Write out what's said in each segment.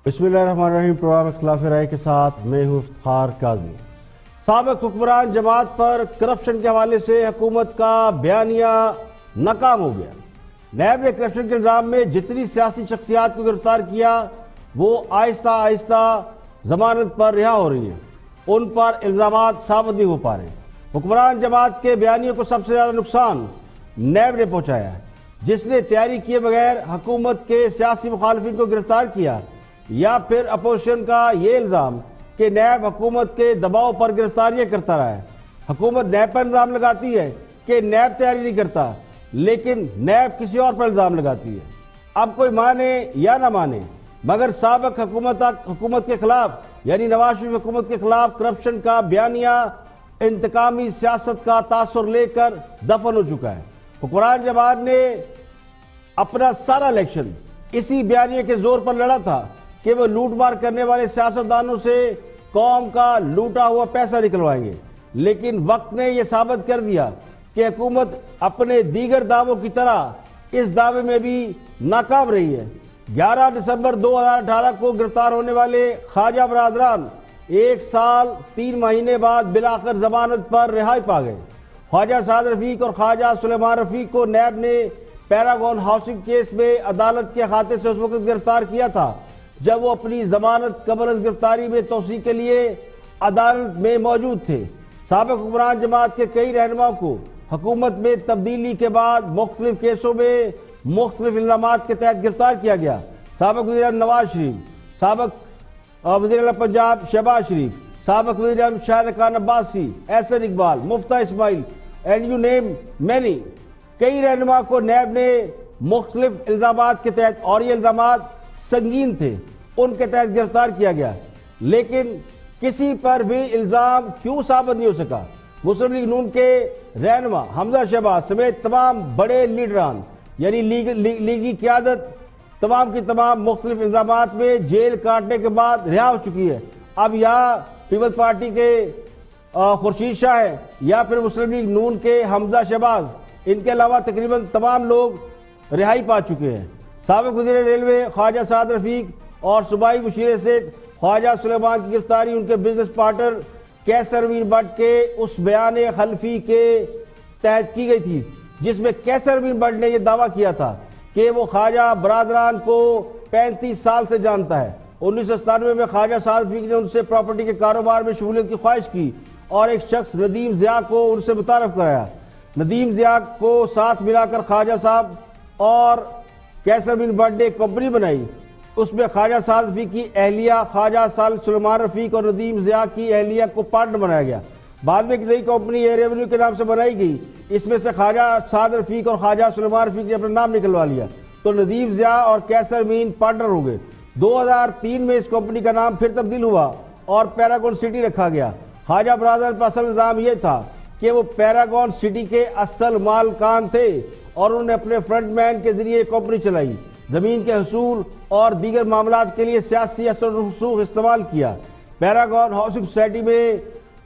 بسم اللہ الرحمن الرحیم۔ پروگرام اختلاف رائے کے ساتھ میں ہوں افتخار کاظمی۔ سابق حکمران جماعت پر کرپشن کے حوالے سے حکومت کا بیانیہ ناکام ہو گیا۔ نیب نے کرپشن کے الزام میں جتنی سیاسی شخصیات کو گرفتار کیا وہ آہستہ آہستہ ضمانت پر رہا ہو رہی ہیں، ان پر الزامات ثابت نہیں ہو پا رہے۔ حکمران جماعت کے بیانیوں کو سب سے زیادہ نقصان نیب نے پہنچایا ہے، جس نے تیاری کیے بغیر حکومت کے سیاسی مخالفین کو گرفتار کیا، یا پھر اپوزیشن کا یہ الزام کہ نیب حکومت کے دباؤ پر گرفتاریاں کرتا رہا ہے۔ حکومت نیب پر الزام لگاتی ہے کہ نیب تیاری نہیں کرتا، لیکن نیب کسی اور پر الزام لگاتی ہے۔ اب کوئی مانے یا نہ مانے، مگر سابق حکومت کے خلاف یعنی نواز شریف حکومت کے خلاف کرپشن کا بیانیہ انتقامی سیاست کا تاثر لے کر دفن ہو چکا ہے۔ حکمران جماعت نے اپنا سارا الیکشن اسی بیانیے کے زور پر لڑا تھا کہ وہ لوٹ مار کرنے والے سیاستدانوں سے قوم کا لوٹا ہوا پیسہ نکلوائیں گے، لیکن وقت نے یہ ثابت کر دیا کہ حکومت اپنے دیگر دعووں کی طرح اس دعوے میں بھی ناکام رہی ہے۔ 11 دسمبر 2018 کو گرفتار ہونے والے خواجہ برادران 1 سال 3 مہینے بعد بالآخر ضمانت پر رہائی پا گئے۔ خواجہ سعد رفیق اور خواجہ سلیمان رفیق کو نیب نے پیراگون ہاؤسنگ کیس میں عدالت کے احاطے سے اس وقت گرفتار کیا تھا جب وہ اپنی ضمانت قبل از گرفتاری میں توسیع کے لیے عدالت میں موجود تھے۔ سابق حکمران جماعت کے کئی رہنماؤں کو حکومت میں تبدیلی کے بعد مختلف کیسوں میں مختلف الزامات کے تحت گرفتار کیا گیا۔ سابق وزیر اعظم نواز شریف، سابق وزیر اعلیٰ پنجاب شہباز شریف، سابق وزیر اعظم شاہرخان عباسی، احسن اقبال، مفتاح اسماعیل اینڈ یو نیم مینی، کئی رہنما کو نیب نے مختلف الزامات کے تحت، اور یہ الزامات سنگین تھے، ان کے تحت گرفتار کیا گیا، لیکن کسی پر بھی الزام کیوں ثابت نہیں ہو سکا؟ مسلم لیگ نون کے رہنما حمزہ شہباز سمیت تمام بڑے لیڈران یعنی لیگی قیادت تمام کی تمام مختلف الزامات میں جیل کاٹنے کے بعد رہا ہو چکی ہے۔ اب یا پیپلز پارٹی کے خورشید شاہ ہے یا پھر مسلم لیگ نون کے حمزہ شہباز، ان کے علاوہ تقریباً تمام لوگ رہائی پا چکے ہیں۔ سابق وزیر ریلوے خواجہ سعد رفیق اور صوبائی مشیر سے خواجہ سلیمان کی گرفتاری ان کے بزنس پارٹنر کیسر امین بٹ کے اس بیان حلفی کے تحت کی گئی تھی، جس میں کیسر امین بٹ نے یہ دعویٰ کیا تھا کہ وہ خواجہ برادران کو 35 سال سے جانتا ہے۔ 1997 میں خواجہ سعد رفیق نے ان سے پراپرٹی کے کاروبار میں شمولیت کی خواہش کی اور ایک شخص ندیم ضیاء کو ان سے متعارف کرایا۔ ندیم ضیاء کو ساتھ ملا کر خواجہ صاحب اور کیسر امین بٹ نے ایک کمپنی بنائی، اس میں خواجہ سعد رفیق کی اہلیہ خواجہ سلیمان رفیق اور ندیم ضیاء کی اہلیہ کو پارٹنر بنایا گیا۔ بعد میں ایک نئی کمپنی ایئر ایونیو کے نام سے بنائی گئی، اس میں سے خواجہ سعد رفیق اور خواجہ سلیمان رفیق نے اپنا نام نکلوا لیا، تو ندیم ضیاء اور کیسر امین پارٹنر ہو گئے۔ 2003 میں اس کمپنی کا نام پھر تبدیل ہوا اور پیراگون سٹی رکھا گیا۔ خواجہ برادران پر اصل الزام یہ تھا کہ وہ پیراگون سٹی کے اصل مالکان تھے اور انہوں نے اپنے فرنٹ مین کے ذریعے کمپنی چلائی، زمین کے حصول اور دیگر معاملات کے لیے سیاسی اثر و رسوخ استعمال کیا۔ پیراگون ہاؤسنگ سوسائٹی میں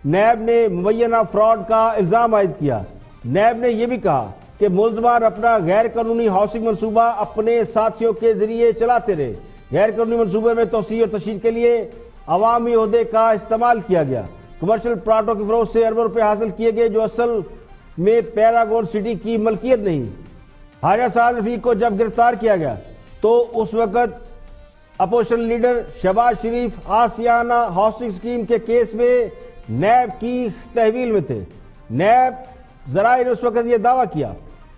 نیب نے مبینہ فراڈ کا الزام عائد کیا۔ نیب نے یہ بھی کہا کہ ملزمان اپنا غیر قانونی ہاؤسنگ منصوبہ اپنے ساتھیوں کے ذریعے چلاتے رہے۔ غیر قانونی منصوبے میں توسیع اور تشہیر کے لیے عوامی عہدے کا استعمال کیا گیا۔ کمرشل پلاٹوں کی فروخت سے اربوں روپے حاصل کیے گئے جو اصل میں پیراگون سٹی کی ملکیت نہیں۔ خواجہ سعد رفیق کو جب گرفتار کیا گیا تو اس وقت اپوزیشن لیڈر شہباز شریف آسیانہ ہاؤسنگ اسکیم کے کیس میں نیب کی تحویل میں تھے۔ نیب ذرائع نے اس وقت یہ دعویٰ کیا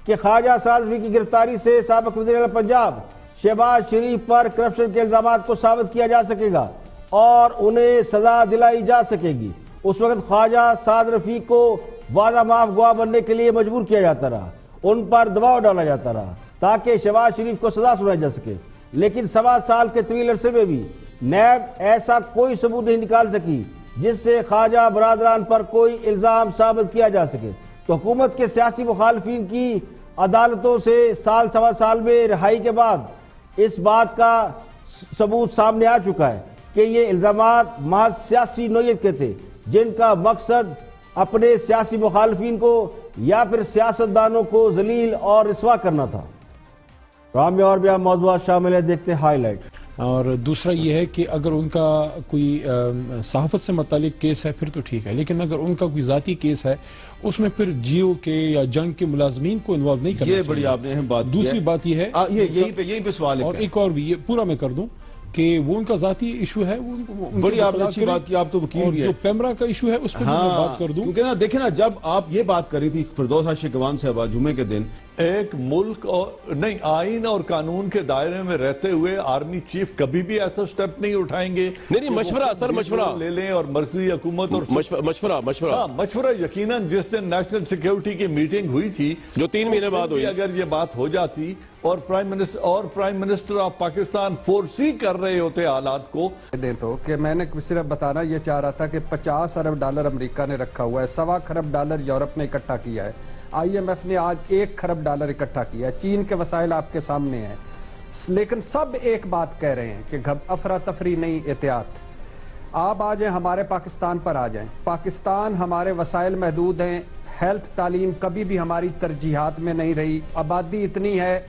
کہ خواجہ سعد رفیق کی گرفتاری سے سابق وزیر اعلیٰ پنجاب شہباز شریف پر کرپشن کے الزامات کو ثابت کیا جا سکے گا اور انہیں سزا دلائی جا سکے گی۔ اس وقت خواجہ سعد رفیق کو وعدہ معاف گواہ بننے کے لیے مجبور کیا جاتا رہا، ان پر دباؤ ڈالا جاتا رہا تاکہ شہباز شریف کو سزا سنائی جا سکے، لیکن 7 سال کے طویل عرصے میں بھی نیب ایسا کوئی ثبوت نہیں نکال سکی جس سے خواجہ برادران پر کوئی الزام ثابت کیا جا سکے۔ تو حکومت کے سیاسی مخالفین کی عدالتوں سے سال سوا سال میں رہائی کے بعد اس بات کا ثبوت سامنے آ چکا ہے کہ یہ الزامات محض سیاسی نوعیت کے تھے، جن کا مقصد اپنے سیاسی مخالفین کو یا پھر سیاستدانوں کو ذلیل اور رسوا کرنا تھا۔ پروگرام میں اور بھی اہم موضوعات شامل ہیں، دیکھتے ہائی لائٹ۔ اور دوسرا یہ ہے کہ اگر ان کا کوئی صحافت سے متعلق کیس ہے پھر تو ٹھیک ہے، لیکن اگر ان کا کوئی ذاتی کیس ہے اس میں پھر جیو کے یا جنگ کے ملازمین کو انوالو نہیں کرنا چاہیے۔ یہ بڑی آپ نے اہم بات کی ہے۔ دوسری بات یہ ہے یہیں پہ سوال ہے، اور ایک اور بھی یہ پورا میں کر دوں کہ وہ ان کا ذاتی ایشو ہے، بڑی آپ نے اچھی بات کی، آپ تو وکیل بھی ہے، جو پیمرا کا ایشو ہے اس پہ میں بات کر دوں، کیونکہ دیکھیں نا جب آپ یہ بات کر رہی تھی فردوس شیخوان صاحبہ جمعے کے دن، ایک ملک اور نہیں آئین اور قانون کے دائرے میں رہتے ہوئے آرمی چیف کبھی بھی ایسا سٹیپ نہیں اٹھائیں گے۔ نہیں مشورہ سر، مشورہ لے لیں اور مرکزی حکومت اور مشورہ یقیناً جس دن نیشنل سیکیورٹی کی میٹنگ ہوئی تھی جو 3 مہینے بعد ہوئی، اگر یہ بات ہو جاتی اور پرائم منسٹر آف پاکستان فورسی کر رہے ہوتے حالات کو دیں تو کہ میں نے صرف بتانا یہ چاہ رہا تھا کہ $50 ارب امریکہ نے رکھا ہوا ہے، $1.25 خرب یورپ نے اکٹھا کیا ہے، IMF نے آج $1 خرب اکٹھا کیا ہے، چین کے وسائل آپ کے سامنے ہیں، لیکن سب ایک بات کہہ رہے ہیں کہ افراتفری نہیں، احتیاط۔ آپ آ جائیں ہمارے پاکستان پر آ جائیں، پاکستان ہمارے وسائل محدود ہیں، ہیلتھ تعلیم کبھی بھی ہماری ترجیحات میں نہیں رہی، آبادی اتنی ہے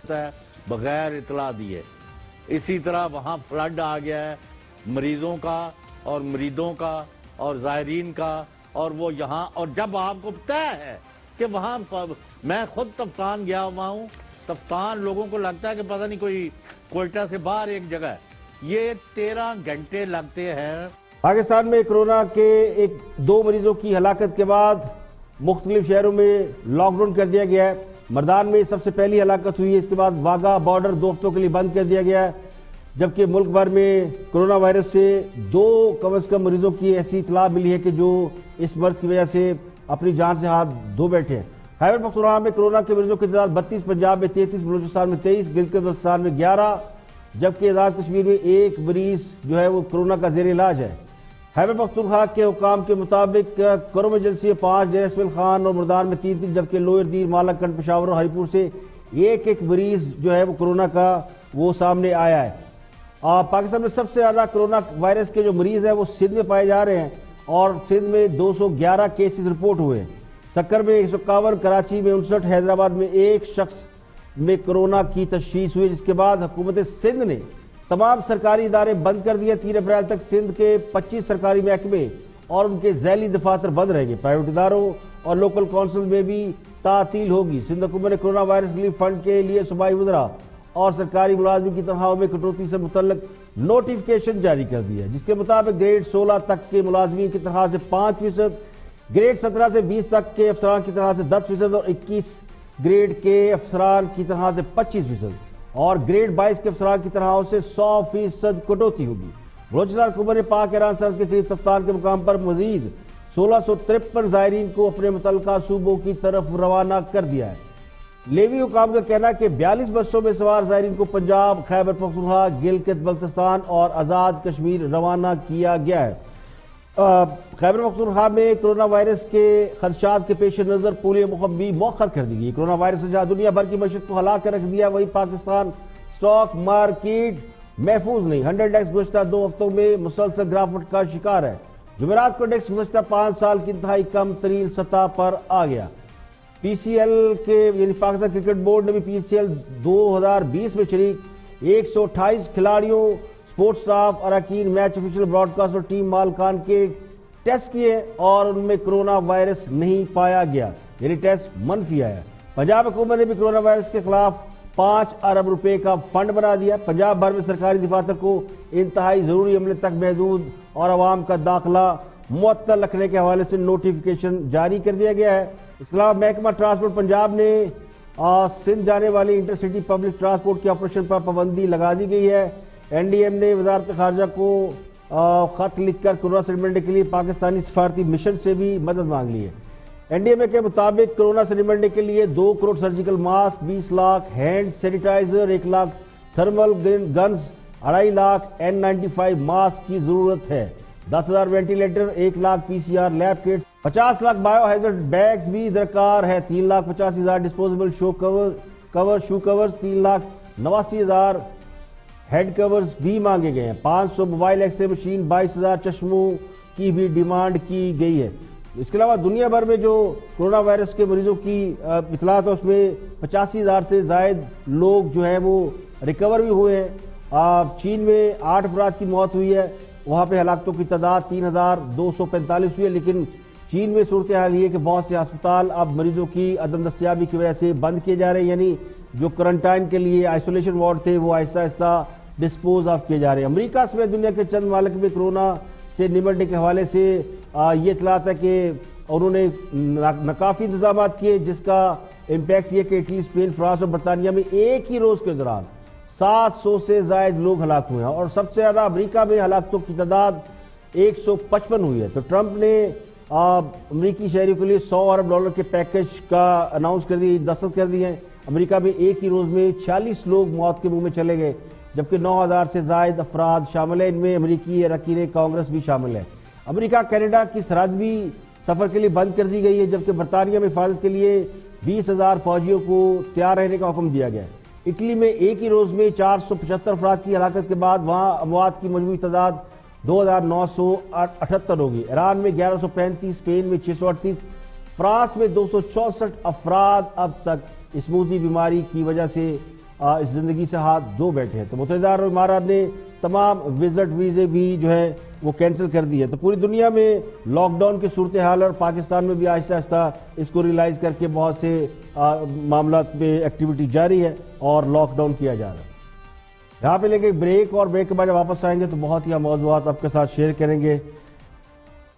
بغیر اطلاع دیے، اسی طرح وہاں فلڈ آ گیا ہے مریضوں کا اور مریدوں کا اور زائرین کا، اور وہ یہاں، اور جب آپ کو پتہ ہے کہ وہاں میں خود تفتان گیا ہوا ہوں، تفتان لوگوں کو لگتا ہے کہ پتہ نہیں کوئی کوئٹہ سے باہر ایک جگہ ہے، یہ 13 گھنٹے لگتے ہیں۔ پاکستان میں کرونا کے 2 مریضوں کی ہلاکت کے بعد مختلف شہروں میں لاک ڈاؤن کر دیا گیا ہے۔ مردان میں سب سے پہلی ہلاکت ہوئی ہے، اس کے بعد واگا بارڈر 2 ہفتوں کے لیے بند کر دیا گیا ہے، جبکہ ملک بھر میں کرونا وائرس سے 2 کم از کم مریضوں کی ایسی اطلاع ملی ہے کہ جو اس مرض کی وجہ سے اپنی جان سے ہاتھ دھو بیٹھے ہیں۔ خیبر پختونخوا میں کرونا کے مریضوں کی تعداد 32، پنجاب میں 33، بلوچستان میں 23، گلگت بلتستان میں 11، جبکہ آزاد کشمیر میں 1 مریض جو ہے وہ کرونا کا زیر علاج ہے۔ خیبر پختونخوا کے حکام کے مطابق کرم ایجنسی میں 5، ڈیرہ اسماعیل خان اور مردان میں 3، جبکہ لوئر دیر، مالا کنڈ، پشاور اور ہری پور سے 1 مریض جو ہے وہ کرونا کا وہ سامنے آیا ہے۔ پاکستان میں سب سے زیادہ کرونا وائرس کے جو مریض ہیں وہ سندھ میں پائے جا رہے ہیں، اور سندھ میں 211 کیسز رپورٹ ہوئے ہیں۔ سکر میں 151، کراچی میں 59، حیدرآباد میں 1 شخص میں کرونا کی تشخیص ہوئی، جس کے بعد حکومت سندھ نے تمام سرکاری ادارے بند کر دیے۔ 3 اپریل تک سندھ کے 25 سرکاری محکمے اور ان کے ذیلی دفاتر بند رہیں گے۔ پرائیویٹ اداروں اور لوکل کونسل میں بھی تعطیل ہوگی۔ سندھ حکومت نے کرونا وائرس ریلیف فنڈ کے لیے صوبائی وزراء اور سرکاری ملازمین کی تنخواہوں میں کٹوتی سے متعلق نوٹیفکیشن جاری کر دیا ہے، جس کے مطابق گریڈ 16 تک کے ملازمین کی تنخواہ سے 5%، گریڈ 17 سے 20 تک کے افسران کی تنخواہ سے 10% اور 21 گریڈ کے افسران کی تنخواہ سے 25% اور گریڈ 22 کے افسران کی تنخواہوں سے 100% کٹوتی ہوگی۔ بلوچستان حکومت نے پاک ایران سرحد کے قریب تفتان کے مقام پر مزید 1653 زائرین کو اپنے متعلقہ صوبوں کی طرف روانہ کر دیا ہے۔ لیوی حکام کا کہنا ہے کہ 42 بسوں میں سوار زائرین کو پنجاب، خیبر پختونخوا، گلگت بلتستان اور آزاد کشمیر روانہ کیا گیا ہے۔ خیبر پختونخوا میں کرونا وائرس کے خدشات کے پیش نظر پولیو مہم بھی مؤخر کر دی گئی۔ کرونا وائرس نے جہاں دنیا بھر کی معیشت کو ہلا کر رکھ دیا، وہی پاکستان سٹاک مارکیٹ محفوظ نہیں۔ 100 انڈیکس گزشتہ 2 ہفتوں میں مسلسل گرافٹ کا شکار ہے۔ جمعرات کو انڈیکس گزشتہ 5 سال کی انتہائی کم ترین سطح پر آ گیا۔ پی سی ایل کے یعنی پاکستان کرکٹ بورڈ نے بھی پی سی ایل 2020 میں شریک 128 کھلاڑیوں، سپورٹ سٹاف، اراکین، میچ افیشل، براڈ کاسٹ اور ٹیم مالکان کے ٹیسٹ کیے اور ان میں کرونا وائرس نہیں پایا گیا، یعنی ٹیسٹ منفی آیا۔ پنجاب حکومت نے بھی کرونا وائرس کے خلاف 5 ارب روپے کا فنڈ بنا دیا۔ پنجاب بھر میں سرکاری دفاتر کو انتہائی ضروری عملے تک محدود اور عوام کا داخلہ معطل رکھنے کے حوالے سے نوٹیفکیشن جاری کر دیا گیا ہے۔ اس کے علاوہ محکمہ ٹرانسپورٹ پنجاب نے سندھ جانے والی انٹر سٹی پبلک ٹرانسپورٹ کے آپریشن پر پابندی لگا دی گئی ہے۔ این ڈی ایم نے وزارت خارجہ کو خط لکھ کر کرونا سے نمٹنے کے لیے پاکستانی سفارتی مشن سے بھی مدد مانگ لی ہے۔ این ڈی ایم اے کے مطابق کرونا سے نمٹنے کے لیے 2 crore surgical mask, 20 lakh hand sanitizer, 1 lakh thermal guns, 2.5 lakh N95 mask کی ضرورت ہے، 10,000 ventilator, 1 lakh P C R lab kits, 50 lakh bio hazard bags بھی درکار ہے، 3,85,000 disposable shoe covers, 3,89,000 head covers بھی مانگے گئے ہیں، 500 موبائل ایکس رے مشین، 22,000 چشموں کی بھی ڈیمانڈ کی گئی ہے۔ اس کے علاوہ دنیا بھر میں جو کرونا وائرس کے مریضوں کی اطلاعات ہے اس میں 85,000 سے زائد لوگ جو ہیں وہ ریکور بھی ہوئے ہیں چین میں 8 افراد کی موت ہوئی ہے، وہاں پہ ہلاکتوں کی تعداد 3245 ہوئی ہے، لیکن چین میں صورتحال یہ کہ بہت سے ہسپتال اب مریضوں کی عدم دستیابی کی وجہ سے بند کیے جا رہے ہیں، یعنی جو کرنٹائن کے لیے آئسولیشن وارڈ تھے وہ آہستہ آہستہ ڈسپوز آف کیے جا رہے ہیں۔ امریکہ سمیت دنیا کے چند ممالک میں کرونا سے نمٹنے کے حوالے سے یہ اطلاعات ہے کہ انہوں نے ناکافی انتظامات کیے، جس کا امپیکٹ یہ کہ اٹلی، اسپین، فرانس اور برطانیہ میں ایک ہی روز کے دوران 700 سے زائد لوگ ہلاک ہوئے ہیں، اور سب سے زیادہ امریکہ میں ہلاکتوں کی تعداد 155 ہوئی ہے۔ تو ٹرمپ نے امریکی شہریوں کے لیے $100 ارب کے پیکج کا اناؤنس کر دی، دستخط کر دی ہیں۔ امریکہ میں ایک ہی روز میں 40 لوگ موت کے منہ میں چلے گئے، جبکہ 9000 سے زائد افراد شامل ہیں، ان میں امریکی اراکین کانگریس بھی شامل ہے۔ امریکہ کینیڈا کی سرحد بھی سفر کے لیے بند کر دی گئی ہے، جبکہ برطانیہ میں حفاظت کے لیے 20,000 فوجیوں کو تیار رہنے کا حکم دیا گیا ہے۔ اٹلی میں ایک ہی روز میں 475 افراد کی ہلاکت کے بعد وہاں اموات کی مجموعی تعداد 2978 ہوگی۔ ایران میں 1135، اسپین میں 638، فرانس میں 264 افراد اب تک اس موذی بیماری کی وجہ سے اس زندگی سے ہاتھ دھو بیٹھے ہیں۔ تو متحدہ عرب امارات نے تمام وزٹ ویزے بھی جو ہے وہ کینسل کر دی ہے۔ تو پوری دنیا میں لاک ڈاؤن کی صورتحال، اور پاکستان میں بھی آہستہ آہستہ اس کو ریلائز کر کے بہت سے معاملات میں ایکٹیویٹی جاری ہے اور لاک ڈاؤن کیا جا رہا ہے۔ یہاں پہ لیں گے بریک، اور بریک کے بعد واپس آئیں گے تو بہت ہی موضوعات آپ کے ساتھ شیئر کریں گے،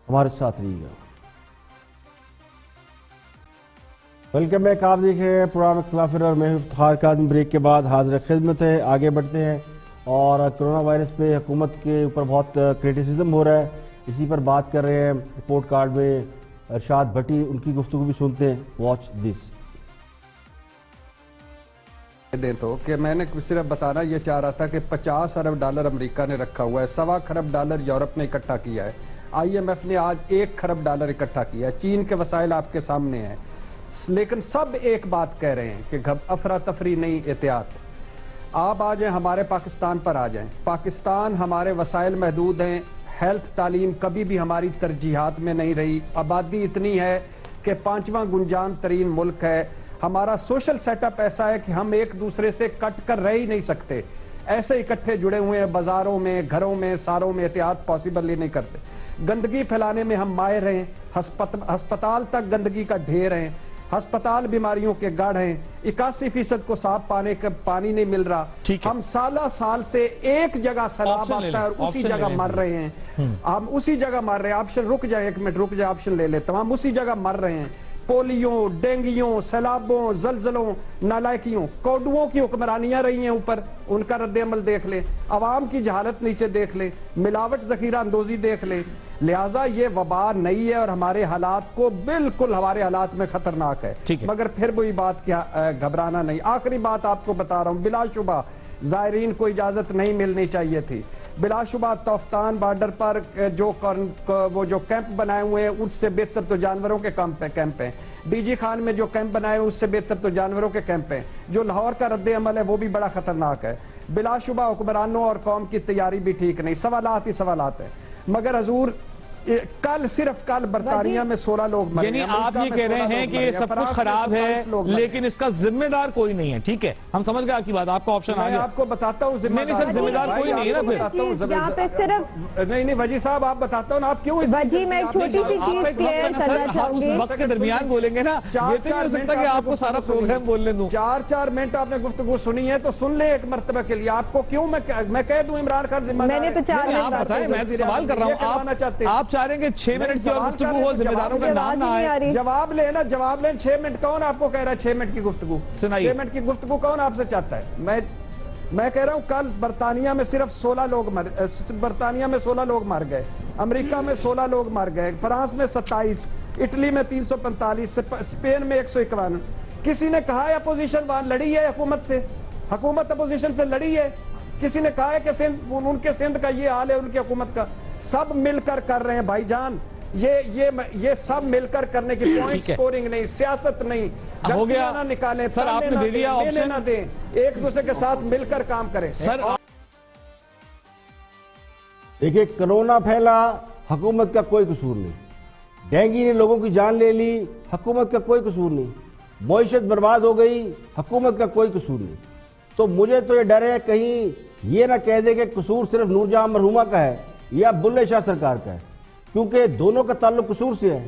ہمارے ساتھ رہیے گا۔ ویلکم بیک، آپ دیکھ رہے ہیں پروگرام اختلاف اور میں افتخار کاظمی۔ بریک کے بعد حاضر خدمت ہے، آگے بڑھتے ہیں، اور کرونا وائرس پہ حکومت کے اوپر بہت کرٹیسزم ہو رہا ہے، اسی پر بات کر رہے ہیں۔ رپورٹ کارڈ میں ارشاد بھٹی، ان کی گفتگو بھی سنتے ہیں، واچ دس۔ دیں تو کہ میں نے صرف بتانا یہ چاہ رہا تھا کہ $50 ارب امریکہ نے رکھا ہوا ہے، $1.25 کھرب یورپ نے اکٹھا کیا ہے، IMF نے آج $1 کھرب اکٹھا کیا ہے، چین کے وسائل آپ کے سامنے ہیں، لیکن سب ایک بات کہہ رہے ہیں کہ افراتفری نہیں، احتیاط۔ آپ آ جائیں ہمارے پاکستان پر، آ جائیں پاکستان، ہمارے وسائل محدود ہیں، ہیلتھ تعلیم کبھی بھی ہماری ترجیحات میں نہیں رہی، آبادی اتنی ہے کہ 5واں گنجان ترین ملک ہے، ہمارا سوشل سیٹ اپ ایسا ہے کہ ہم ایک دوسرے سے کٹ کر رہ ہی نہیں سکتے، ایسے اکٹھے جڑے ہوئے ہیں، بازاروں میں، گھروں میں، ساروں میں احتیاط پاسبل ہی نہیں کرتے۔ گندگی پھیلانے میں ہم ماہر ہیں، ہسپتال تک گندگی کا ڈھیر ہیں، ہسپتال بیماریوں کے گڑھ ہیں، 81% کو صاف پانی نہیں مل رہا، ہم سال سے ایک جگہ سیلاب آتا ہے اور اسی جگہ مر رہے ہیں، ہم اسی جگہ مر رہے ہیں۔ آپشن رک جائے، 1 منٹ رک جائے، آپشن لے لیتا ہوں، ہم اسی جگہ مر رہے ہیں، پولیوں، ڈینگیوں، سیلابوں، زلزلوں، نالائکیوں، کوڈووں کی حکمرانیاں رہی ہیں اوپر، ان کا رد عمل دیکھ لیں، عوام کی جہالت نیچے دیکھ لیں، ملاوٹ ذخیرہ اندوزی دیکھ لیں، لہٰذا یہ وبا نہیں ہے اور ہمارے حالات کو بالکل ہمارے حالات میں خطرناک ہے، مگر پھر وہی بات کیا گھبرانا نہیں۔ آخری بات آپ کو بتا رہا ہوں، بلا شبہ زائرین کو اجازت نہیں ملنی چاہیے تھی، بلا شبہ توفتان بارڈر پر وہ جو کیمپ بنائے ہوئے ہیں اس سے بہتر تو جانوروں کے کیمپ ہیں، ڈی جی خان میں جو کیمپ بنائے ہوئے اس سے بہتر تو جانوروں کے کیمپ ہیں، جو لاہور کا رد عمل ہے وہ بھی بڑا خطرناک ہے، بلا شبہ حکمرانوں اور قوم کی تیاری بھی ٹھیک نہیں، سوالات ہی سوالات ہیں، مگر حضور صرف کل برطانیہ میں 16 لوگ مرے، یعنی آپ یہ کہہ رہے ہیں کہ یہ سب کچھ خراب ہے لیکن اس کا ذمہ دار کوئی نہیں ہے، ٹھیک ہے، ہم سمجھ گئے آپ کی بات، آپ کا آپشن آ گیا۔ میں آپ کو بتاتا ہوں ذمہ دار کوئی نہیں ہے نا پھر، نہیں وجی صاحب آپ بتاتا ہوں، آپ کیوں وجی میں چھوٹی سی چیز کلیئر کرنا چاہوں گی، وقت کے درمیان بولیں گے نا، یہ تو نہیں ہو سکتا کہ آپ کو سارا پروگرام بولنے دوں۔ 4 منٹ آپ نے گفتگو سنی ہے تو سن لیں ایک مرتبہ کے لیے، آپ کو کیوں میں کہہ دوں عمران خان ذمہ دار ہے؟ میں نے تو 4 منٹ آپ بتائیں، میں سوال کر رہا ہوں، آپ چاہ رہے ہیں کہ 6 منٹ کی اور گفتگو ہو، ذمہ داروں کا نام نہ آئے، جواب لیں 6 منٹ، کون آپ کو کہہ رہا ہے 6 منٹ کی گفتگو؟ 6 منٹ کی گفتگو کون آپ سے چاہتا ہے؟ میں کہہ رہا ہوں کل برطانیہ میں صرف 16 لوگ مر گئے، امریکہ میں 16 لوگ مر گئے، فرانس میں 27، اٹلی میں 345، اسپین میں 151۔ کسی نے کہا ہے اپوزیشن وہاں لڑی ہے حکومت سے؟ حکومت اپوزیشن سے لڑی ہے؟ کسی نے کہا ہے کہ ان کے سندھ کا یہ حال ہے، ان کی حکومت کا؟ سب مل کر کر رہے ہیں بھائی جان، یہ سب مل کر کرنے کی پوائنٹ سکورنگ نہیں، سیاست نہیں، ہو گیا نہ نکالیں، سر، آپ نے دے دیا آپشن، نہ دیں، ایک دوسرے کے ساتھ مل کر کام کریں۔ سر دیکھیں، کرونا پھیلا، حکومت کا کوئی قصور نہیں، ڈینگی نے لوگوں کی جان لے لی، حکومت کا کوئی قصور نہیں، معیشت برباد ہو گئی، حکومت کا کوئی قصور نہیں۔ تو مجھے تو یہ ڈر ہے کہیں یہ نہ کہہ دے کہ قصور صرف نور جہاں مرحومہ کا ہے یا بلے شاہ سرکار کا ہے، کیونکہ دونوں کا تعلق قصور سے ہے۔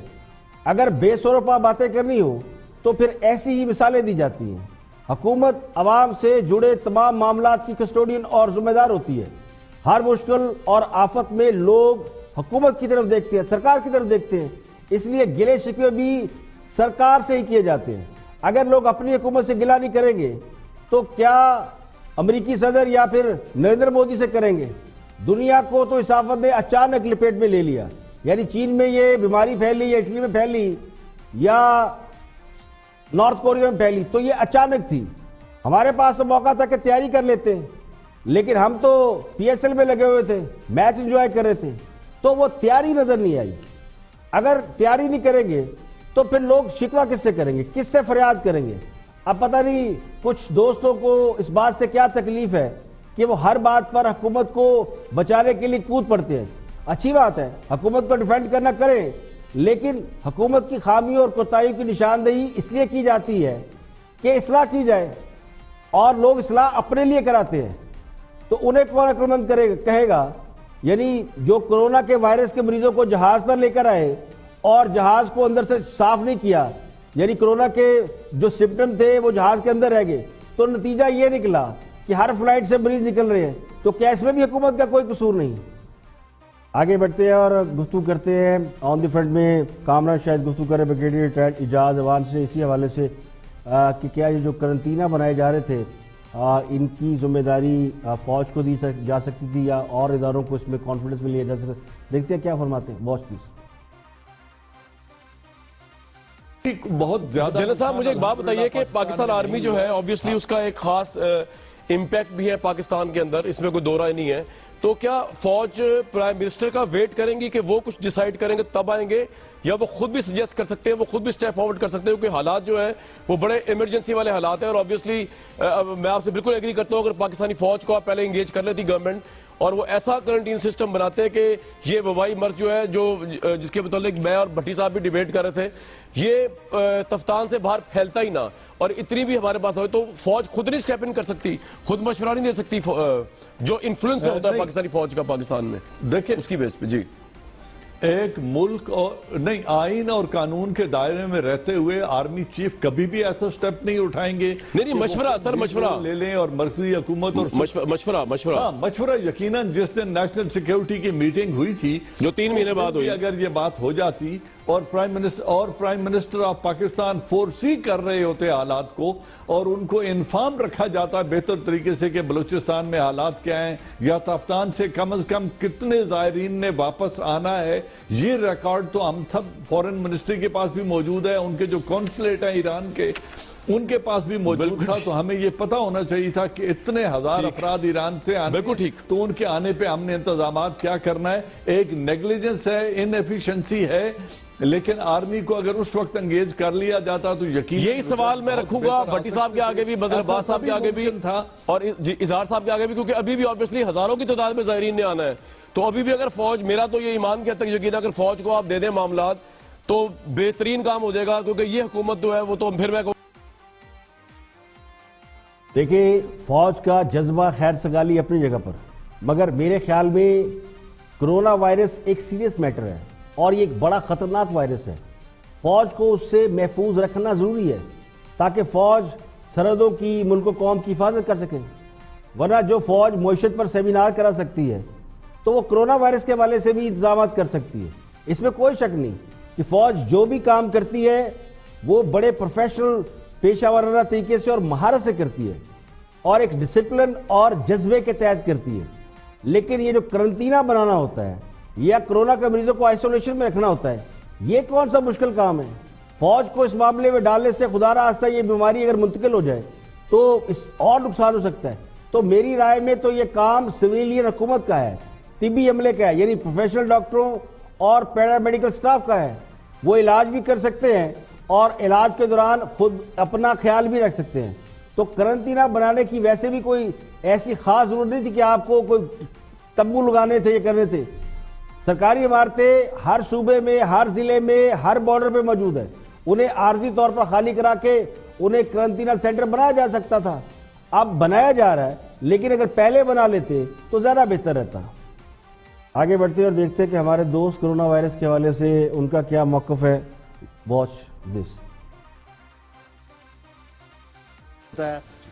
اگر بے سروپا باتیں کرنی ہو تو پھر ایسی ہی مثالیں دی جاتی ہیں۔ حکومت عوام سے جڑے تمام معاملات کی کسٹوڈین اور ذمہ دار ہوتی ہے۔ ہر مشکل اور آفت میں لوگ حکومت کی طرف دیکھتے ہیں، سرکار کی طرف دیکھتے ہیں، اس لیے گلے شکوے بھی سرکار سے ہی کیے جاتے ہیں۔ اگر لوگ اپنی حکومت سے گلہ نہیں کریں گے تو کیا امریکی صدر یا پھر نریندر مودی سے کریں گے؟ دنیا کو تو اس آفت نے اچانک لپیٹ میں لے لیا، یعنی چین میں یہ بیماری پھیلی یا اٹلی میں پھیلی یا نارتھ کوریا میں پھیلی تو یہ اچانک تھی۔ ہمارے پاس تو موقع تھا کہ تیاری کر لیتے، لیکن ہم تو پی ایس ایل میں لگے ہوئے تھے، میچ انجوائے کر رہے تھے، تو وہ تیاری نظر نہیں آئی۔ اگر تیاری نہیں کریں گے تو پھر لوگ شکوہ کس سے کریں گے، کس سے فریاد کریں گے؟ اب پتہ نہیں کچھ دوستوں کو اس بات سے کیا تکلیف ہے کہ وہ ہر بات پر حکومت کو بچانے کے لیے کود پڑتے ہیں۔ اچھی بات ہے، حکومت کو ڈیفینڈ کرنا کریں، لیکن حکومت کی خامیوں اور کوتاہیوں کی نشاندہی اس لیے کی جاتی ہے کہ اصلاح کی جائے، اور لوگ اصلاح اپنے لیے کراتے ہیں تو انہیں کون عقل مند کہے گا؟ یعنی جو کرونا کے وائرس کے مریضوں کو جہاز پر لے کر آئے اور جہاز کو اندر سے صاف نہیں کیا، یعنی کرونا کے جو سمپٹم تھے وہ جہاز کے اندر رہ گئے، تو نتیجہ یہ نکلا کہ ہر فلائٹ سے مریض نکل رہے ہیں، تو کیا اس میں بھی حکومت کا کوئی قصور نہیں؟ آگے بڑھتے ہیں اور گفتگو کرتے ہیں آن دی فرنٹ میں۔ کامران شاید گفتگو کرے بریگیڈیئر ریٹائرڈ اعجاز اعوان سے اسی حوالے سے کہ کیا یہ جو قرنطینہ بنائے جا رہے تھے ان کی ذمہ داری فوج کو دی جا سکتی تھی یا اور اداروں کو اس میں کانفیڈنس میں لیا جا سکتا؟ دیکھتے ہیں کیا فرماتے ہیں، واچ پلیز۔ بہت زیادہ جنرل صاحب مجھے ایک بات بتائیے کہ پاکستان آرمی جو ہے obviously اس کا ایک خاص امپیکٹ بھی ہے پاکستان کے اندر، اس میں کوئی دو رائے نہیں ہے، تو کیا فوج پرائم منسٹر کا ویٹ کریں گی کہ وہ کچھ ڈیسائیڈ کریں گے تب آئیں گے، یا وہ خود بھی سجیسٹ کر سکتے ہیں، وہ خود بھی سٹیپ فارورڈ کر سکتے ہیں؟ کیونکہ حالات جو ہیں وہ بڑے ایمرجنسی والے حالات ہیں، اور obviously میں آپ سے بالکل ایگری کرتا ہوں اگر پاکستانی فوج کو آپ پہلے انگیج کر لیتی گورنمنٹ اور وہ ایسا کرنٹین سسٹم بناتے ہیں کہ یہ وبائی مرض جو ہے جو جس کے متعلق میں اور بھٹی صاحب بھی ڈیبیٹ کر رہے تھے، یہ تفتان سے باہر پھیلتا ہی نہ، اور اتنی بھی ہمارے پاس ہوئے تو فوج خود نہیں سٹیپ ان کر سکتی، خود مشورہ نہیں دے سکتی، جو انفلوئنس ہوتا ہے پاکستانی فوج کا پاکستان میں دیکھیں اس کی بیس پہ؟ جی ایک ملک اور نہیں آئین اور قانون کے دائرے میں رہتے ہوئے آرمی چیف کبھی بھی ایسا سٹیپ نہیں اٹھائیں گے نہیں مشورہ سر، مشورہ لے لیں اور مرکزی حکومت اور مشورہ یقیناً جس دن نیشنل سیکیورٹی کی میٹنگ ہوئی تھی جو 3 مہینے بعد ہوئی، اگر یہ بات ہو جاتی اور پرائم منسٹر آف پاکستان فورسی کر رہے ہوتے حالات کو اور ان کو انفارم رکھا جاتا بہتر طریقے سے کہ بلوچستان میں حالات کیا ہیں یا تفتان سے کم از کم کتنے زائرین نے واپس آنا ہے، یہ ریکارڈ تو ہم سب فورن منسٹری کے پاس بھی موجود ہے، ان کے جو کونسلیٹ ہیں ایران کے ان کے پاس بھی موجود تھا، تو ہمیں یہ پتا ہونا چاہیے تھا کہ اتنے ہزار افراد ایران سے آنے تو ان کے آنے پہ ہم نے انتظامات کیا کرنا ہے۔ ایک نیگلیجنس ہے، ان ایفیشنسی ہے، لیکن آرمی کو اگر اس وقت انگیج کر لیا جاتا تو یقین یہی سوال میں رکھوں گا بھٹی صاحب کے آگے بھی، بدر عباس صاحب کے آگے بھی تھا اور اظہار صاحب کے آگے بھی، کیونکہ ابھی بھی obviously ہزاروں کی تعداد میں زائرین نے آنا ہے، تو ابھی بھی اگر فوج، میرا تو یہ ایمان کے حد تک یقین ہے اگر فوج کو آپ دے دیں معاملات تو بہترین کام ہو جائے گا، کیونکہ یہ حکومت جو ہے وہ تو پھر میں دیکھیں فوج کا جذبہ خیر سگالی اپنی جگہ پر، مگر میرے خیال میں کرونا وائرس ایک سیریس میٹر ہے اور یہ ایک بڑا خطرناک وائرس ہے۔ فوج کو اس سے محفوظ رکھنا ضروری ہے تاکہ فوج سرحدوں کی، ملک و قوم کی حفاظت کر سکے، ورنہ جو فوج معیشت پر سیمینار کرا سکتی ہے تو وہ کرونا وائرس کے حوالے سے بھی انتظامات کر سکتی ہے۔ اس میں کوئی شک نہیں کہ فوج جو بھی کام کرتی ہے وہ بڑے پروفیشنل پیشہ ورانہ طریقے سے اور مہارت سے کرتی ہے اور ایک ڈسپلن اور جذبے کے تحت کرتی ہے، لیکن یہ جو قرنطینہ بنانا ہوتا ہے یا کرونا کے مریضوں کو آئسولیشن میں رکھنا ہوتا ہے، یہ کون سا مشکل کام ہے؟ فوج کو اس معاملے میں ڈالنے سے خدا راستہ یہ بیماری اگر منتقل ہو جائے تو اس اور نقصان ہو سکتا ہے۔ تو میری رائے میں تو یہ کام سویلین حکومت کا ہے، طبی عملے کا ہے، یعنی پروفیشنل ڈاکٹروں اور پیرامیڈیکل سٹاف کا ہے۔ وہ علاج بھی کر سکتے ہیں اور علاج کے دوران خود اپنا خیال بھی رکھ سکتے ہیں۔ تو قرنطینہ بنانے کی ویسے بھی کوئی ایسی خاص ضرورت نہیں تھی کہ آپ کو کوئی تمبو لگانے تھے یا کرنے تھے۔ سرکاری عمارتیں ہر صوبے میں، ہر ضلع میں، ہر بارڈر پہ موجود ہے، انہیں عارضی طور پر خالی کرا کے انہیں قرنطینہ سینٹر بنایا جا سکتا تھا۔ اب بنایا جا رہا ہے لیکن اگر پہلے بنا لیتے تو زیادہ بہتر رہتا. آگے بڑھتے ہیں اور دیکھتے ہیں کہ ہمارے دوست کرونا وائرس کے حوالے سے ان کا کیا موقف ہے. Watch this.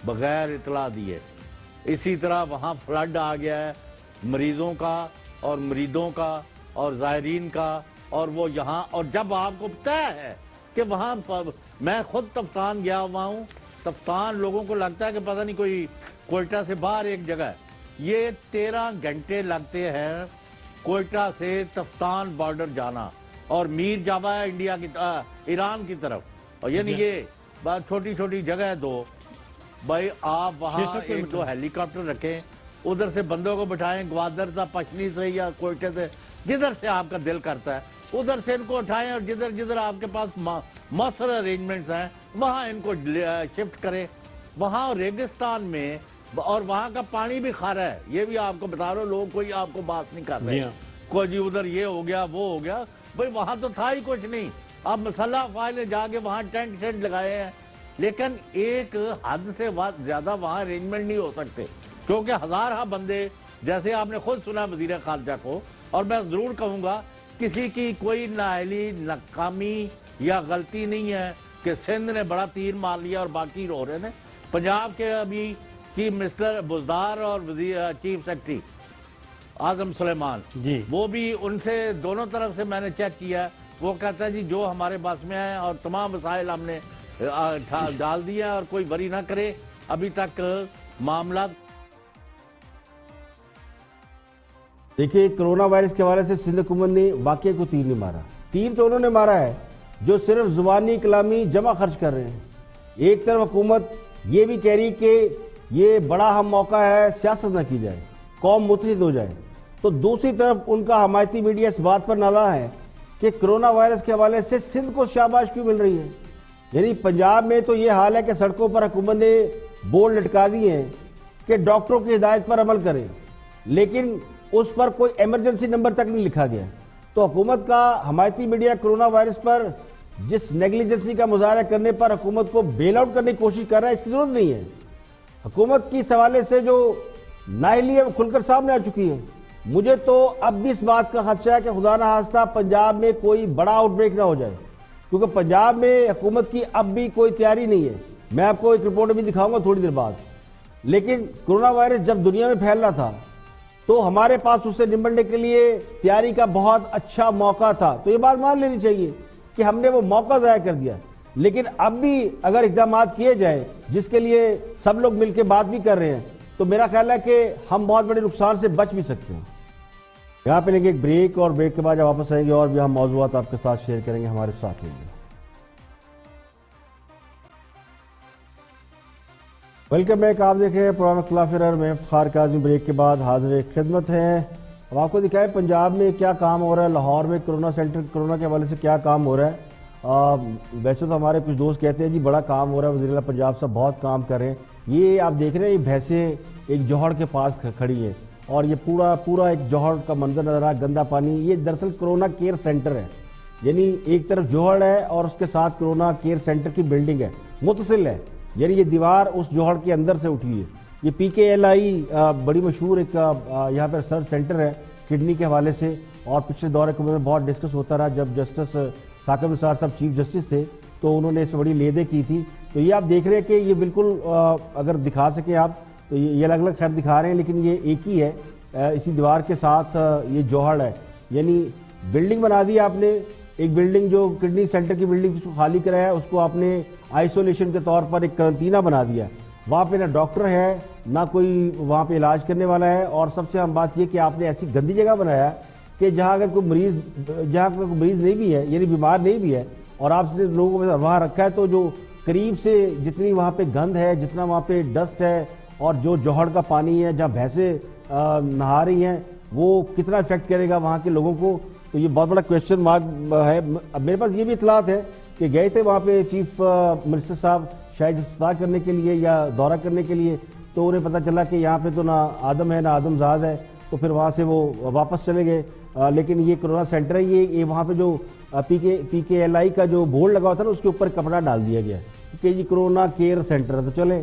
بغیر اطلاع دیے اسی طرح وہاں فلڈ آ گیا ہے مریضوں کا اور مریدوں کا اور زائرین کا، اور وہ یہاں، اور جب آپ کو پتہ ہے کہ وہاں میں خود تفتان گیا ہوا ہوں، تفتان لوگوں کو لگتا ہے کہ پتہ نہیں کوئی کوئٹہ سے باہر ایک جگہ ہے، یہ 13 گھنٹے لگتے ہیں کوئٹہ سے تفتان بارڈر جانا، اور میر جاوا ہے انڈیا کی ایران کی طرف، اور یعنی یہ بات چھوٹی چھوٹی جگہ ہے دو. بھائی آپ وہاں ایک دو ہیلی کاپٹر رکھیں، ادھر سے بندوں کو بٹھائیں، گوادر سے، پشنی سے یا کوئٹے سے، جدھر سے آپ کا دل کرتا ہے ادھر سے ان کو اٹھائیں، اور جدھر جدھر آپ کے پاس مؤثر ارینجمنٹس ہیں وہاں ان کو شفٹ کریں. وہاں ریگستان میں، اور وہاں کا پانی بھی کھارا ہے، یہ بھی آپ کو بتا رہا ہوں، لوگ کوئی آپ کو بات نہیں کر رہے کوئی جی ادھر یہ ہو گیا وہ ہو گیا. بھئی وہاں تو تھا ہی کچھ نہیں. اب مسلح فائل نے جا کے وہاں ٹینٹ شینٹ لگائے ہیں، لیکن ایک حد سے زیادہ وہاں ارینجمنٹ نہیں ہو سکتے، کیونکہ ہزارہ بندے، جیسے آپ نے خود سنا وزیر خارجہ کو، اور میں ضرور کہوں گا کسی کی کوئی نااہلی، ناکامی یا غلطی نہیں ہے کہ سندھ نے بڑا تیر مار لیا اور باقی رو رہے ہیں. پنجاب کے ابھی چیف منسٹر بزدار اور چیف سیکرٹری اعظم سلیمان، وہ بھی ان سے دونوں طرف سے میں نے چیک کیا، وہ کہتا ہے جی جو ہمارے پاس میں ہے اور تمام وسائل ہم نے ڈال دیا، اور کوئی وری نہ کرے. ابھی تک معاملات دیکھیں کرونا وائرس کے حوالے سے سندھ حکومت نے واقعے کو تیر نہیں مارا. تیر تو انہوں نے مارا ہے جو صرف زبانی کلامی جمع خرچ کر رہے ہیں. ایک طرف حکومت یہ بھی کہہ رہی کہ یہ بڑا اہم موقع ہے، سیاست نہ کی جائے، قوم متحد ہو جائے، تو دوسری طرف ان کا حمایتی میڈیا اس بات پر نالا ہے کہ کرونا وائرس کے حوالے سے سندھ کو شاباش کیوں مل رہی ہے. یعنی پنجاب میں تو یہ حال ہے کہ سڑکوں پر حکومت نے بورڈ لٹکا دیے ہیں کہ ڈاکٹروں کی ہدایت پر عمل کریں، لیکن اس پر کوئی ایمرجنسی نمبر تک نہیں لکھا گیا. تو حکومت کا حمایتی میڈیا کرونا وائرس پر جس نیگلیجنسی کا مظاہرہ کرنے پر حکومت کو بیل آؤٹ کرنے کی کوشش کر رہا ہے، اس کی ضرورت نہیں ہے. حکومت کی اس حوالے سے جو نااہلی ہے وہ کھل کر سامنے آ چکی ہے. مجھے تو اب بھی اس بات کا خدشہ ہے کہ خدا نہ خواستہ پنجاب میں کوئی بڑا آؤٹ بریک نہ ہو جائے، کیونکہ پنجاب میں حکومت کی اب بھی کوئی تیاری نہیں ہے. میں آپ کو ایک رپورٹ بھی دکھاؤں گا تھوڑی دیر بعد. لیکن کرونا وائرس جب دنیا میں پھیل رہا تھا تو ہمارے پاس اس سے نمٹنے کے لیے تیاری کا بہت اچھا موقع تھا. تو یہ بات مان لینی چاہیے کہ ہم نے وہ موقع ضائع کر دیا. لیکن اب بھی اگر اقدامات کیے جائیں جس کے لیے سب لوگ مل کے بات بھی کر رہے ہیں، تو میرا خیال ہے کہ ہم بہت بڑے نقصان سے بچ بھی سکتے ہیں. یہاں پہ لیں گے ایک بریک، اور بریک کے بعد جب واپس آئیں گے اور بھی ہم موضوعات آپ کے ساتھ شیئر کریں گے. ہمارے ساتھ لیں گے. Welcome back. آپ دیکھ رہے ہیں پروگرام اختلاف رائے، میں افتخار کاظمی بریک کے بعد حاضر خدمت ہیں. اب آپ کو دکھائے پنجاب میں کیا کام ہو رہا ہے، لاہور میں کرونا سینٹر، کرونا کے حوالے سے کیا کام ہو رہا ہے. ویسے تو ہمارے کچھ دوست کہتے ہیں جی بڑا کام ہو رہا ہے، وزیر اعلیٰ پنجاب صاحب بہت کام کر رہے ہیں. یہ آپ دیکھ رہے ہیں یہ بھینسیں ایک جوہڑ کے پاس کھڑی ہیں، اور یہ پورا ایک جوہڑ کا منظر نظر آ رہا ہے، گندا پانی. یہ دراصل کرونا کیئر سینٹر ہے، یعنی ایک طرف جوہڑ ہے اور اس کے ساتھ کرونا کیئر سینٹر کی بلڈنگ ہے، متصل ہے. یعنی یہ دیوار اس جوہڑ کے اندر سے اٹھی ہے. یہ PKLI بڑی مشہور ایک یہاں پر ریسرچ سینٹر ہے کڈنی کے حوالے سے، اور پچھلے دور حکومت میں بہت ڈسکس ہوتا رہا. جب جسٹس ثاقب نثار صاحب چیف جسٹس تھے تو انہوں نے اس بڑی لیدیں کی تھی. تو یہ آپ دیکھ رہے ہیں کہ یہ بالکل اگر دکھا سکیں آپ تو یہ الگ الگ خیر دکھا رہے ہیں، لیکن یہ ایک ہی ہے. اسی دیوار کے ساتھ یہ جوہڑ ہے. یعنی بلڈنگ بنا دی آپ نے، ایک بلڈنگ جو کڈنی سینٹر کی بلڈنگ کو خالی کرایا ہے، اس کو آپ نے آئسولیشن کے طور پر ایک کرنٹینہ بنا دیا. وہاں پہ نہ ڈاکٹر ہے نہ کوئی وہاں پہ علاج کرنے والا ہے. اور سب سے اہم بات یہ کہ آپ نے ایسی گندی جگہ بنایا کہ جہاں اگر کوئی مریض نہیں بھی ہے، یعنی بیمار نہیں بھی ہے، اور آپ نے لوگوں کو وہاں رکھا ہے، تو جو قریب سے جتنی وہاں پہ گند ہے، جتنا وہاں پہ ڈسٹ ہے، اور جو جوہڑ کا پانی ہے جہاں بھینسیں نہا رہی ہیں، وہ کتنا افیکٹ کرے گا وہاں کے لوگوں کو. تو یہ بہت بڑا کویشچن مارک ہے. اب میرے پاس یہ بھی اطلاعات ہے کہ گئے تھے وہاں پہ چیف منسٹر صاحب شاید افتتاح کرنے کے لیے یا دورہ کرنے کے لیے، تو انہیں پتہ چلا کہ یہاں پہ تو نہ آدم ہے نہ آدم زاد ہے، تو پھر وہاں سے وہ واپس چلے گئے. لیکن یہ کرونا سینٹر ہے، یہ وہاں پہ جو PKLI کا جو بورڈ لگا ہوا تھا نا، اس کے اوپر کپڑا ڈال دیا گیا کہ یہ کرونا کیئر سینٹر ہے. تو چلیں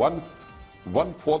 1/4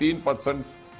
3%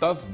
$10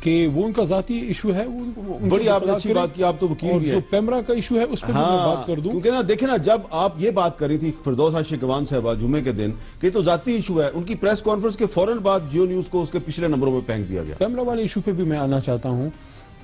کہ وہ ان کا ذاتی ایشو ہے. بڑی آپ نے اچھی بات کی, آپ تو وکیل بھی ہیں. جو پیمرا کا ایشو ہے اس پہ میں بات کر دوں. کیونکہ نا دیکھیں نا, جب آپ یہ بات کر رہی تھی فردوس حاشی گوان صاحبہ جمعے کے دن کہ تو ذاتی ایشو ہے, ان کی پریس کانفرنس کے فوراً بعد جیو نیوز کو اس کے پچھلے نمبروں میں پھینک دیا گیا. پیمرا والے ایشو پہ بھی میں آنا چاہتا ہوں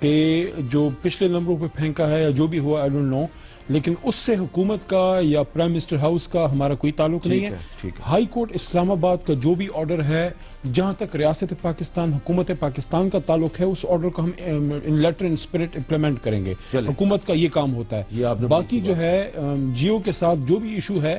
کہ جو پچھلے نمبروں پہ پھینکا ہے یا جو بھی ہوا, آئی ڈونٹ نو, لیکن اس سے حکومت کا یا پرائم منسٹر ہاؤس کا ہمارا کوئی تعلق نہیں ہے. ہائی کورٹ اسلام آباد کا جو بھی آرڈر ہے, جہاں تک ریاست پاکستان, حکومت پاکستان کا تعلق ہے, اس آرڈر کو ہم ان لیٹر ان اسپرٹ امپلیمنٹ کریں گے. حکومت کا یہ کام ہوتا ہے. باقی جو ہے جیو کے ساتھ جو بھی ایشو ہے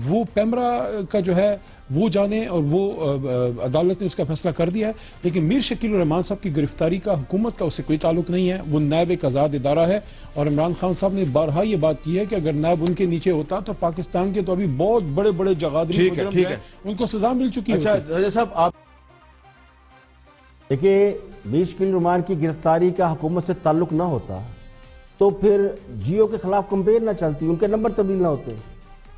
وہ پیمرا کا جو ہے وہ جانے, اور وہ عدالت نے اس کا فیصلہ کر دیا ہے. لیکن میر شکیل الرحمان صاحب کی گرفتاری کا حکومت کا اس سے کوئی تعلق نہیں ہے. وہ نائب ایک آزاد ادارہ ہے, اور عمران خان صاحب نے بارہا یہ بات کی ہے کہ اگر نائب ان کے نیچے ہوتا تو پاکستان کے تو ابھی بہت بڑے بڑے جغادری مجرم ہیں, ان کو سزا مل چکی ہے. اچھا رجا صاحب, آپ دیکھیے, میر شکیل الرحمان کی گرفتاری کا حکومت سے تعلق نہ ہوتا تو پھر جیو کے خلاف کمپین نہ چلتی, ان کے نمبر تبدیل نہ ہوتے.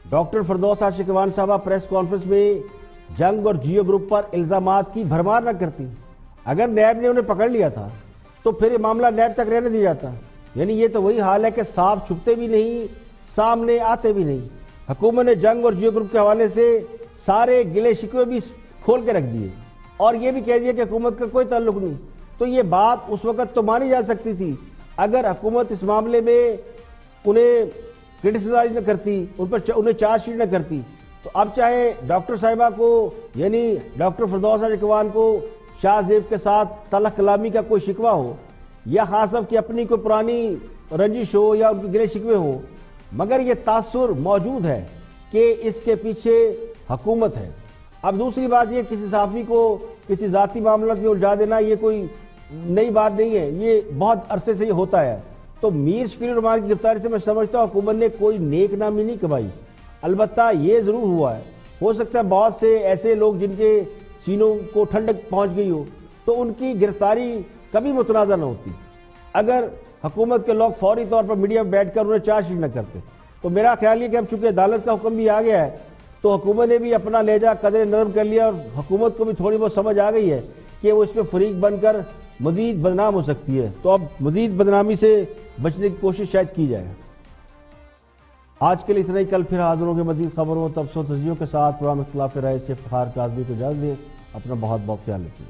ڈاکٹر فردوس حاشی گوان صاحبہ پریس کانفرنس میں جنگ اور جیو گروپ پر الزامات کی بھرمار نہ کرتی. اگر نیب نے انہیں پکڑ لیا تھا تو پھر یہ معاملہ نیب تک رہنے دیا جاتا. یعنی یہ تو وہی حال ہے کہ صاف چھپتے بھی نہیں, سامنے آتے بھی نہیں. حکومت نے جنگ اور جیو گروپ کے حوالے سے سارے گلے شکوے بھی کھول کے رکھ دیے, اور یہ بھی کہہ دیا کہ حکومت کا کوئی تعلق نہیں. تو یہ بات اس وقت تو مانی جا سکتی تھی اگر حکومت اس معاملے میں انہیں کرٹیسائز نہ کرتی, انہیں چارج شیٹ نہ کرتی. تو اب چاہے ڈاکٹر صاحبہ کو, یعنی ڈاکٹر فردوس حاشی گوان کو شاہ زیب کے ساتھ تلخ کلامی کا کوئی شکوہ ہو, یا خان صاحب کی اپنی کوئی پرانی رنجش ہو, یا ان کے گلے شکوے ہو, مگر یہ تاثر موجود ہے کہ اس کے پیچھے حکومت ہے. اب دوسری بات یہ, کسی صحافی کو کسی ذاتی معاملات میں الجھا دینا یہ کوئی نئی بات نہیں ہے, یہ بہت عرصے سے یہ ہوتا ہے. تو میر شکیل الرحمان کی گرفتاری سے میں سمجھتا ہوں حکومت نے کوئی نیک نامی نہیں کمائی. البتہ یہ ضرور ہوا ہے, ہو سکتا ہے بہت سے ایسے لوگ جن کے سینوں کو ٹھنڈک پہنچ گئی ہو تو ان کی گرفتاری کبھی متنازع نہ ہوتی اگر حکومت کے لوگ فوری طور پر میڈیا میں بیٹھ کر انہیں چارج شیٹ نہ کرتے. تو میرا خیال یہ کہ اب چونکہ عدالت کا حکم بھی آ گیا ہے تو حکومت نے بھی اپنا لہجہ قدر نرم کر لیا, اور حکومت کو بھی تھوڑی بہت سمجھ آ گئی ہے کہ وہ اس میں فریق بن کر مزید بدنام ہو سکتی ہے. تو اب مزید بدنامی سے بچنے کی کوشش شاید کی جائے. آج کے لیے اتنا ہی. کل پھر حاضر ہوں گے مزید خبروں, تبصروں, تجزیوں کے ساتھ. پروگرام اختلاف رائے سے افتخار کاظمی کو اجازت دیں. اپنا بہت بہت خیال رکھیے.